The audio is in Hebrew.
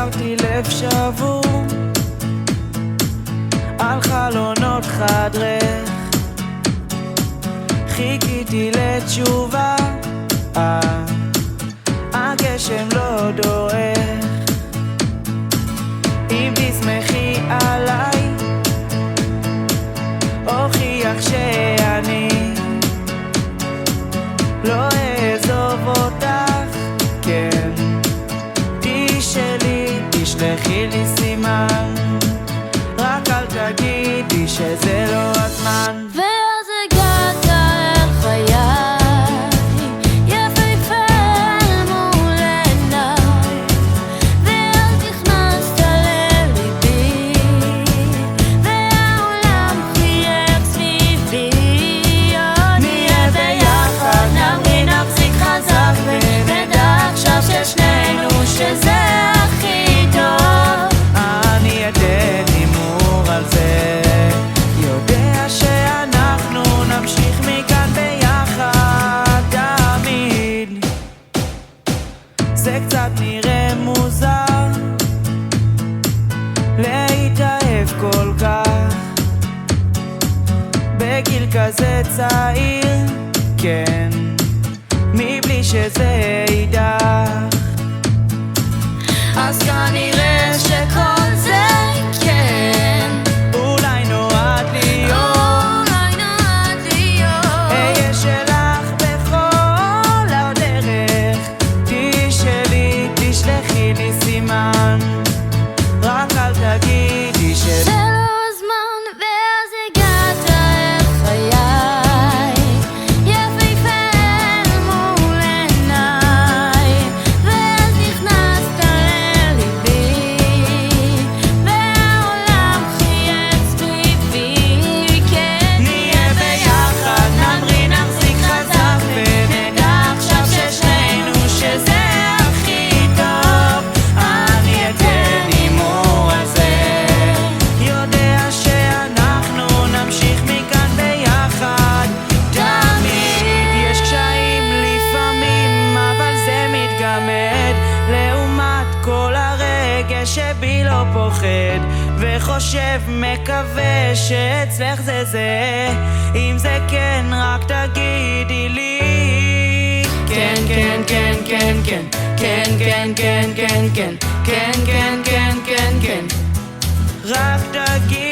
השארתי לב שבור על חלונות חדרך, חיכיתי לתשובה, הגשם לא דועך. אם תשמחי עליי, הוכיח שאני לא אעזוב אותך, כן, תשאלי, תשלחי לי סימן, רק אל תגידי שזה לא הזמן. ואז הגעת אל חיי, יפהפה מול עיניי, ואז נכנסת לליבי, והעולם חייך סביבי. נהיה ביחד, נמריא, נחזיק חזק, ונדע עכשיו ששנינו שזה הכי טוב. אני אתן הימור על זה, יודע שאנחנו נמשיך מכאן ביחד תמיד. זה קצת נראה מוזר להתאהב כל כך בגיל כזה צעיר, כן, מבלי שזה יידח. אז כנראה שכל זה כן, אולי נועד להיות, אהיה שלך בכל הדרך. תשאלי, תשלחי לי סימן, רק אל תגידי זה לא הזמן. ואז הגעת אל חיי, יפהפה מול עיניי, ואז נכנסת לליבי, והעולם חייך סביבי. כן, נהיה ביחד, נמריא, נחזיק חזק, ונדע עכשיו ששנינו שזה הכי טוב. אני אתן הימור על זה, יודע שאנחנו נמשיך מכאן ביחד תמיד. יש קשיים לפעמים, אבל זה מתגמד לעומת כל הרגש שבי לא פוחד, וחושב, מקווה שאצלך זה זה. אם זה כן, רק תגידי לי כן, כן, כן, כן, כן, כן, כן, כן, כן, כן, כן, כן, כן, כן, כן, רק תגידי